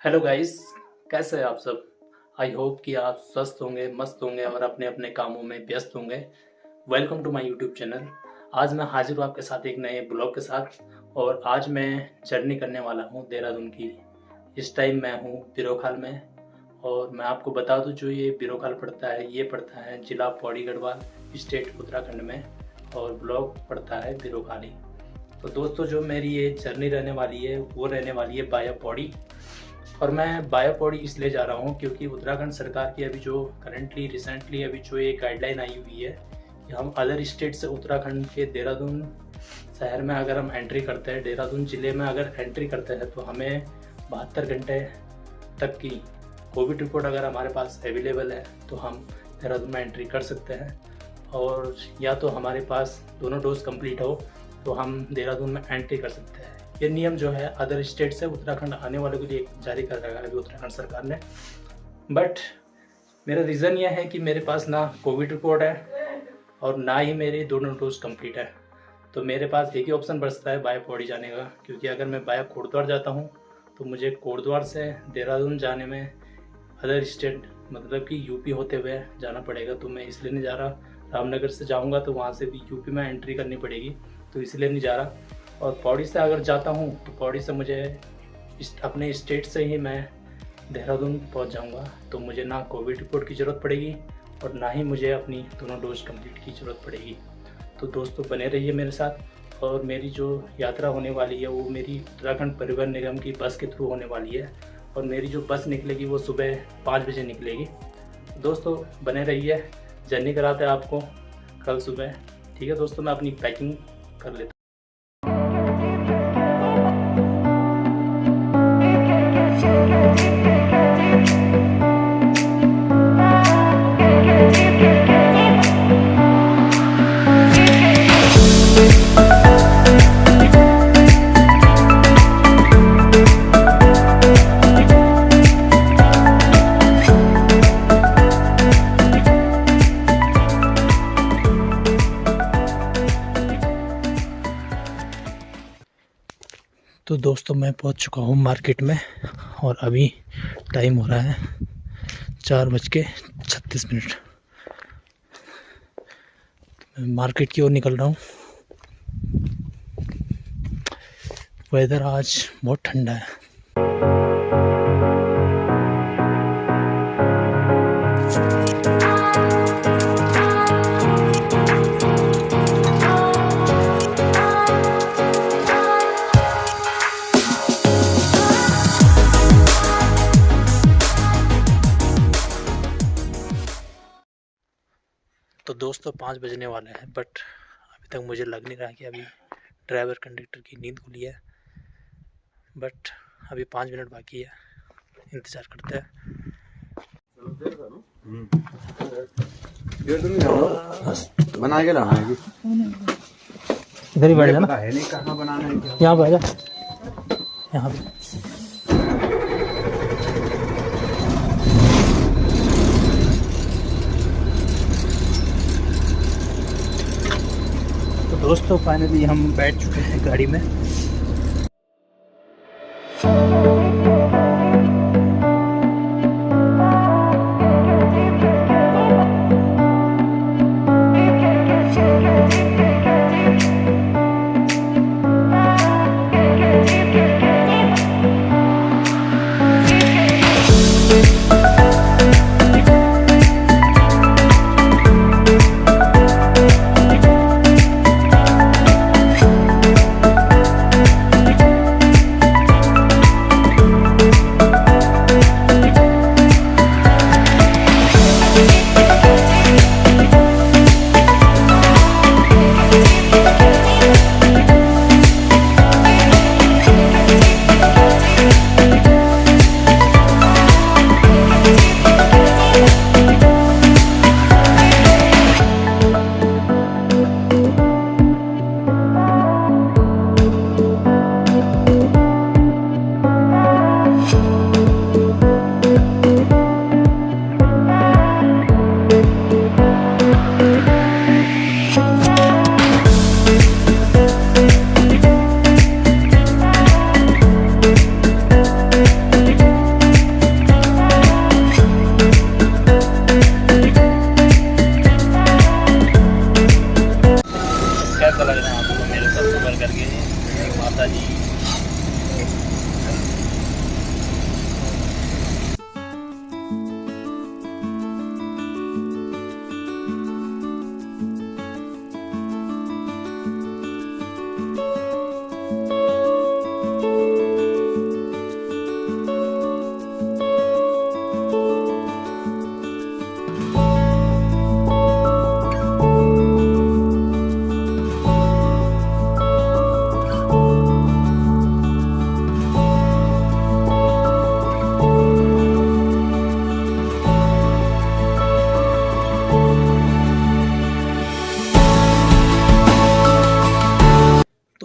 Hello guys, कैसे हैं आप सब। आई होप कि आप स्वस्थ होंगे, मस्त होंगे और अपने अपने कामों में व्यस्त होंगे। Welcome to my YouTube channel. आज मैं हाजिर हूँ आपके साथ एक नए ब्लॉग के साथ और आज मैं जर्नी करने वाला हूँ देहरादून की। इस टाइम मैं हूँ बिरोखाल में और मैं आपको बता दूँ जो ये बिरोखाल पड़ता है, ये पड़ता है जिला पौड़ी गढ़वाल, स्टेट उत्तराखंड में, और ब्लॉक पड़ता है बिरोखाली। तो दोस्तों, जो मेरी ये जर्नी रहने वाली है वो रहने वाली है बाया पौड़ी। और मैं बाया पौड़ी इसलिए जा रहा हूँ क्योंकि उत्तराखंड सरकार की अभी जो रिसेंटली अभी जो एक गाइडलाइन आई हुई है कि हम अदर स्टेट से उत्तराखंड के देहरादून शहर में अगर हम एंट्री करते हैं, देहरादून ज़िले में अगर एंट्री करते हैं तो हमें 72 घंटे तक की कोविड रिपोर्ट अगर हमारे पास अवेलेबल है तो हम देहरादून में एंट्री कर सकते हैं। और या तो हमारे पास दोनों डोज कंप्लीट हो तो हम देहरादून में एंट्री कर सकते हैं। ये नियम जो है अदर स्टेट से उत्तराखंड आने वालों के लिए जारी कर रखा है अभी उत्तराखंड सरकार ने। बट मेरा रीज़न यह है कि मेरे पास ना कोविड रिपोर्ट है और ना ही मेरे दोनों डोज कंप्लीट है। तो मेरे पास एक ही ऑप्शन बचता है बाया पौड़ी जाने का, क्योंकि अगर मैं बाया कोटद्वार जाता हूँ तो मुझे कोटद्वार से देहरादून जाने में अदर स्टेट मतलब कि यूपी होते हुए जाना पड़ेगा। तो मैं इसलिए नहीं जा रहा। रामनगर से जाऊँगा तो वहाँ से भी यूपी में एंट्री करनी पड़ेगी, तो इसलिए नहीं जा रहा। और पौड़ी से अगर जाता हूँ तो पौड़ी से मुझे अपने स्टेट से ही मैं देहरादून पहुँच जाऊँगा, तो मुझे ना कोविड रिपोर्ट की ज़रूरत पड़ेगी और ना ही मुझे अपनी दोनों डोज कंप्लीट की ज़रूरत पड़ेगी। तो दोस्तों, बने रहिए मेरे साथ। और मेरी जो यात्रा होने वाली है वो मेरी उत्तराखंड परिवहन निगम की बस के थ्रू होने वाली है और मेरी जो बस निकलेगी वो सुबह 5 बजे निकलेगी। दोस्तों बने रहिए, जर्नी कराते हैं आपको कल सुबह। ठीक है दोस्तों, मैं अपनी पैकिंग कर लेता हूँ। तो दोस्तों, मैं पहुंच चुका हूं मार्केट में और अभी टाइम हो रहा है 4:36। मैं मार्केट की ओर निकल रहा हूं। वेदर आज बहुत ठंडा है। तो दोस्तों 5 बजने वाले हैं, बट अभी तक मुझे लग नहीं रहा कि अभी ड्राइवर कंडक्टर की नींद खुली है। बट अभी 5 मिनट बाकी है, इंतज़ार करते हैं। बना के लाना है, इधर ही बैठ जाना, है नहीं कहाँ बनाना है। यहाँ बैठ जा, यहाँ पे। तो दोस्तों फाइनली हम बैठ चुके हैं गाड़ी में।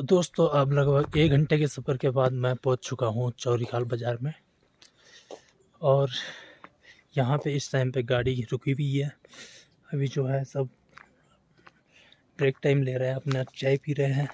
तो दोस्तों अब लगभग 1 घंटे के सफ़र के बाद मैं पहुंच चुका हूं चौरीखाल बाज़ार में। और यहां पे इस टाइम पे गाड़ी रुकी हुई है। अभी जो है सब ब्रेक टाइम ले रहे हैं, अपना चाय पी रहे हैं।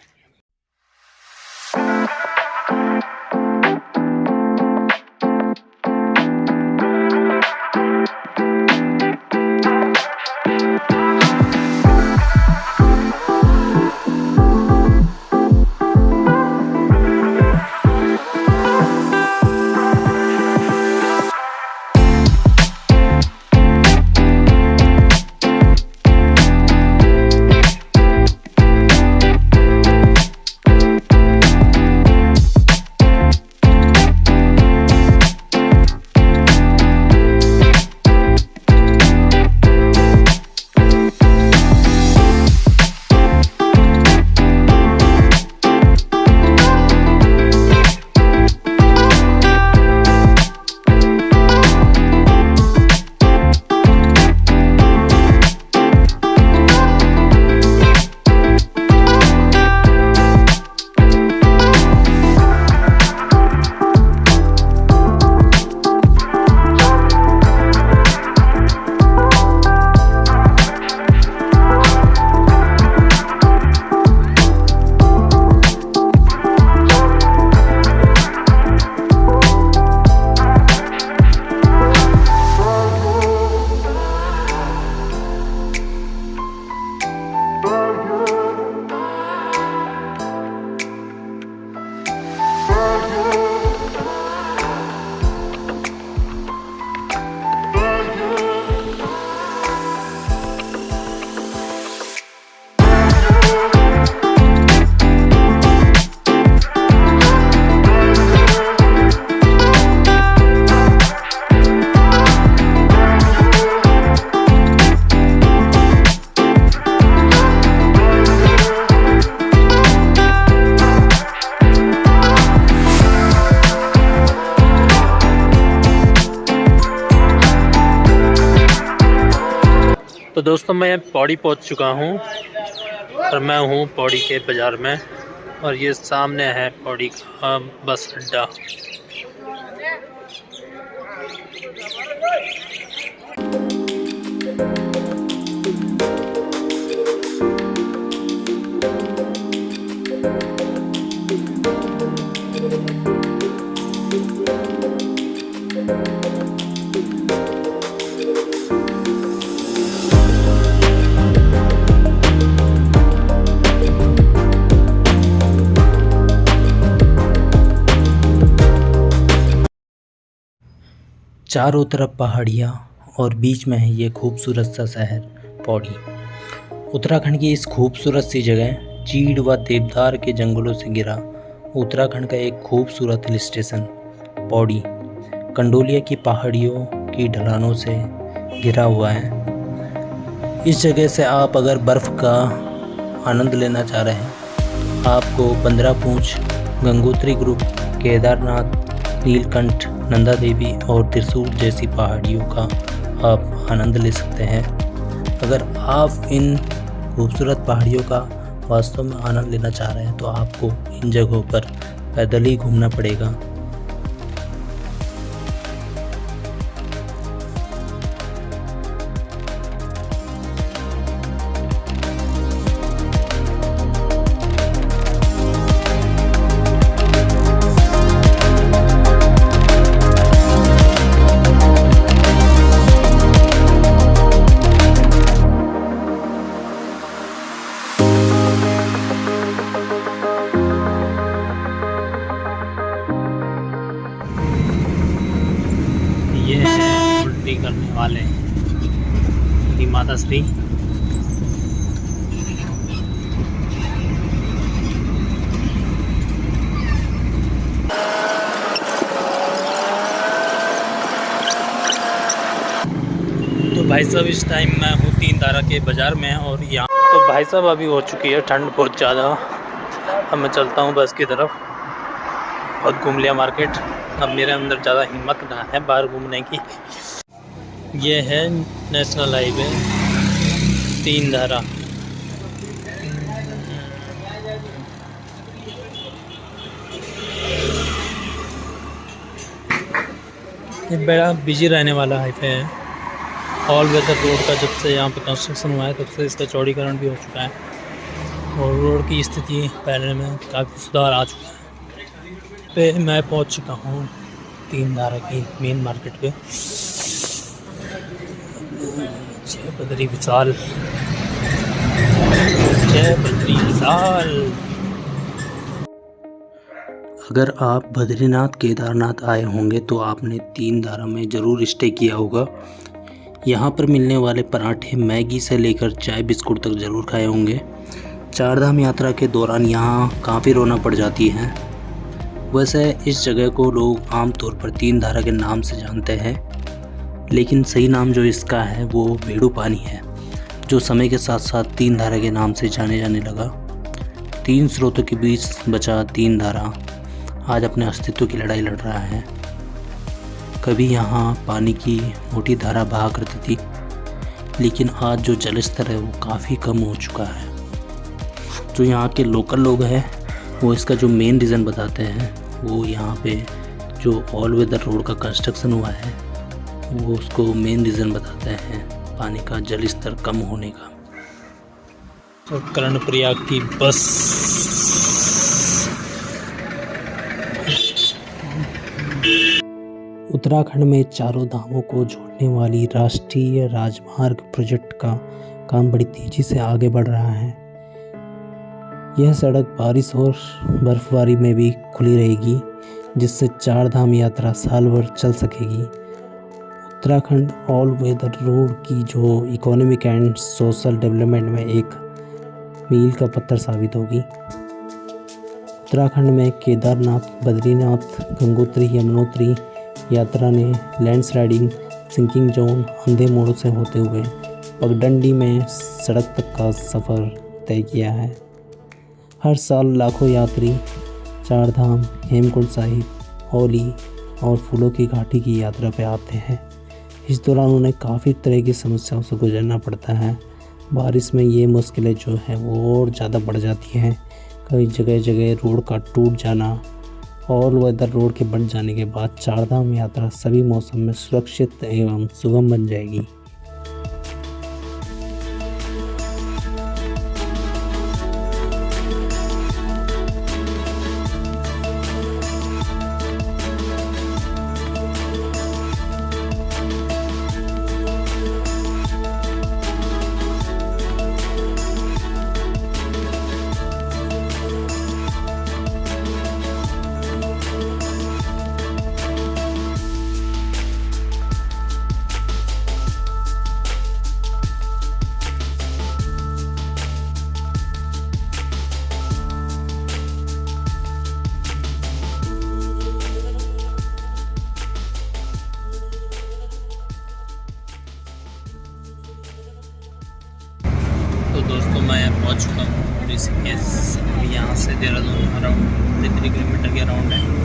तो दोस्तों मैं पौड़ी पहुंच चुका हूं और मैं हूं पौड़ी के बाज़ार में। और ये सामने है पौड़ी का बस अड्डा। चारों तरफ पहाड़ियाँ और बीच में है ये खूबसूरत सा शहर पौड़ी। उत्तराखंड की इस खूबसूरत सी जगह चीड़ व देवदार के जंगलों से घिरा उत्तराखंड का एक खूबसूरत हिल स्टेशन पौड़ी कंडोलिया की पहाड़ियों की ढलानों से घिरा हुआ है। इस जगह से आप अगर बर्फ़ का आनंद लेना चाह रहे हैं तो आपको 15 पूंछ, गंगोत्री ग्रुप, केदारनाथ, नीलकंठ, नंदा देवी और त्रिशूल जैसी पहाड़ियों का आप आनंद ले सकते हैं। अगर आप इन खूबसूरत पहाड़ियों का वास्तव में आनंद लेना चाह रहे हैं तो आपको इन जगहों पर पैदल ही घूमना पड़ेगा। ये है उल्टी करने वाले श्री माता श्री। तो भाई साहब इस टाइम मैं हूँ तीन तारा के बाज़ार में और यहाँ तो भाई साहब अभी हो चुकी है ठंड बहुत ज़्यादा। अब मैं चलता हूँ बस की तरफ और घूम लिया मार्केट। अब मेरे अंदर ज़्यादा हिम्मत ना है बाहर घूमने की। ये है नेशनल हाईवे तीन धारा। ये बड़ा बिजी रहने वाला हाईवे है। ऑल वेदर रोड का जब से यहाँ पे कंस्ट्रक्शन हुआ है तब से इसका चौड़ीकरण भी हो चुका है और रोड की स्थिति पहले में काफ़ी सुधार आ चुका है। पे मैं पहुँच चुका हूँ तीन धारा की मेन मार्केट पे। जय बद्री विशाल, जय बद्री विशाल। अगर आप बद्रीनाथ केदारनाथ आए होंगे तो आपने तीन धारा में ज़रूर स्टे किया होगा। यहाँ पर मिलने वाले पराठे मैगी से लेकर चाय बिस्कुट तक ज़रूर खाए होंगे। चारधाम यात्रा के दौरान यहाँ काफ़ी रौनक पड़ जाती है। वैसे इस जगह को लोग आमतौर पर तीन धारा के नाम से जानते हैं, लेकिन सही नाम जो इसका है वो भेड़ू पानी है, जो समय के साथ साथ तीन धारा के नाम से जाने लगा। तीन स्रोतों के बीच बचा तीन धारा आज अपने अस्तित्व की लड़ाई लड़ रहा है। कभी यहाँ पानी की मोटी धारा बहा करती थी, लेकिन आज जो जल स्तर है वो काफ़ी कम हो चुका है। जो यहाँ के लोकल लोग हैं वो इसका जो मेन रीज़न बताते हैं वो यहाँ पे जो ऑल वेदर रोड का कंस्ट्रक्शन हुआ है वो उसको मेन रीज़न बताते हैं पानी का जल स्तर कम होने का। तो कर्णप्रयाग की बस उत्तराखंड में चारों धामों को जोड़ने वाली राष्ट्रीय राजमार्ग प्रोजेक्ट का काम बड़ी तेज़ी से आगे बढ़ रहा है। यह सड़क बारिश और बर्फबारी में भी खुली रहेगी, जिससे चार धाम यात्रा साल भर चल सकेगी। उत्तराखंड ऑल वेदर रोड की जो इकोनॉमिक एंड सोशल डेवलपमेंट में एक मील का पत्थर साबित होगी। उत्तराखंड में केदारनाथ, बद्रीनाथ, गंगोत्री, यमुनोत्री यात्रा ने लैंडस्लाइडिंग, सिंकिंग जोन, अंधे मोड़ से होते हुए पगडंडी में सड़क तक का सफ़र तय किया है। हर साल लाखों यात्री चार धाम, हेमकुंड साहिब, औली और फूलों की घाटी की यात्रा पे आते हैं। इस दौरान उन्हें काफ़ी तरह की समस्याओं से गुजरना पड़ता है। बारिश में ये मुश्किलें जो हैं वो और ज़्यादा बढ़ जाती हैं। कई जगह रोड का टूट जाना, ऑल वेदर रोड के बन जाने के बाद चार धाम यात्रा सभी मौसम में सुरक्षित एवं सुगम बन जाएगी। तो दोस्तों मैं पहुंच चुका हूँ ऋषिकेश। अभी यहाँ से देहरादून अराउंड 3 किलोमीटर के अराउंड है।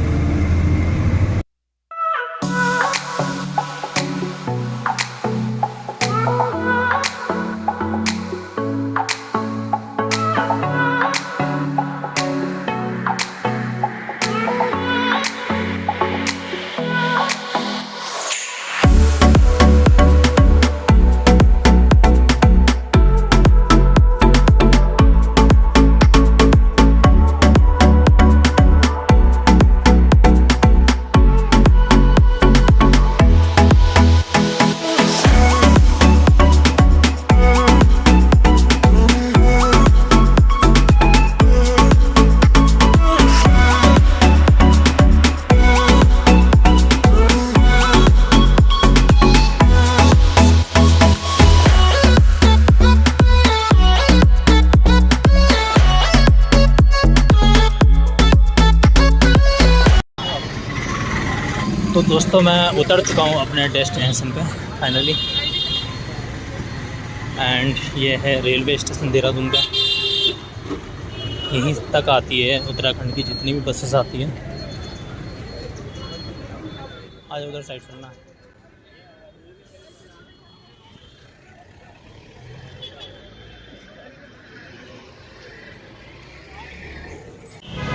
तो दोस्तों मैं उतर चुका हूँ अपने डेस्टिनेशन पे फाइनली, एंड ये है रेलवे स्टेशन देहरादून का। यहीं तक आती है उत्तराखंड की जितनी भी बसेस आती हैं। आज उधर साइड चलना है।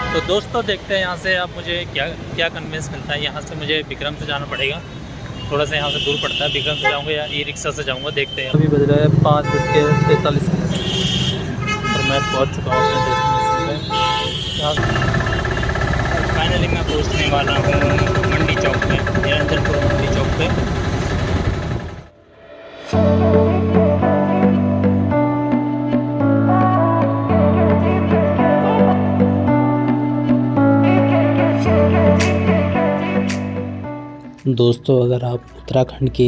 तो दोस्तों देखते हैं यहाँ से अब मुझे क्या क्या कन्वेंस मिलता है। यहाँ से मुझे विक्रम से जाना पड़ेगा थोड़ा सा यहाँ से दूर पड़ता है। विक्रम से जाऊँगा या ई रिक्शा से जाऊँगा, देखते हैं। अभी बज रहा है 5:43 और मैं पहुँच चुका हूँ अपने डेस्टिनेशन पे। यहाँ फाइनली मैं पहुँचने वाला हूँ मंडी चौक पे, निरंजनपुर मंडी चौक पे। दोस्तों, अगर आप उत्तराखंड के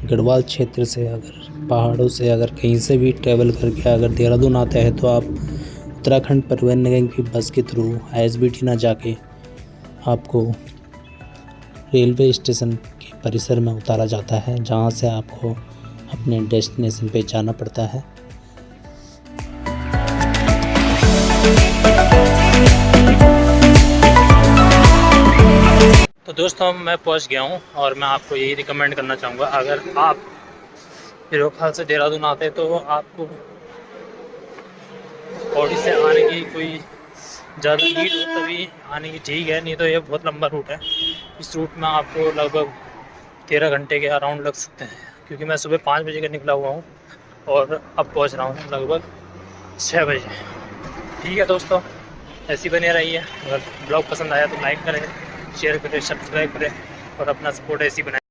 गढ़वाल क्षेत्र से, अगर पहाड़ों से, अगर कहीं से भी ट्रैवल करके अगर देहरादून आते हैं तो आप उत्तराखंड परिवहन निगम की बस के थ्रू ISBT ना जाके आपको रेलवे स्टेशन के परिसर में उतारा जाता है, जहां से आपको अपने डेस्टिनेशन पे जाना पड़ता है। तो दोस्तों, मैं पहुंच गया हूं और मैं आपको यही रिकमेंड करना चाहूँगा, अगर आप फिरोखाल से देहरादून आते तो आपको पौड़ी से आने की कोई ज़्यादा नीड हो तभी आने की ठीक है, नहीं तो ये बहुत लंबा रूट है। इस रूट में आपको लगभग 13 घंटे के अराउंड लग सकते हैं, क्योंकि मैं सुबह 5 बजे का निकला हुआ हूँ और अब पहुँच रहा हूँ लगभग 6 बजे। ठीक है दोस्तों, ऐसी बने रहिए। अगर ब्लॉग पसंद आया तो लाइक करें, शेयर करें, सब्सक्राइब करें और अपना सपोर्ट ऐसी बनाएं।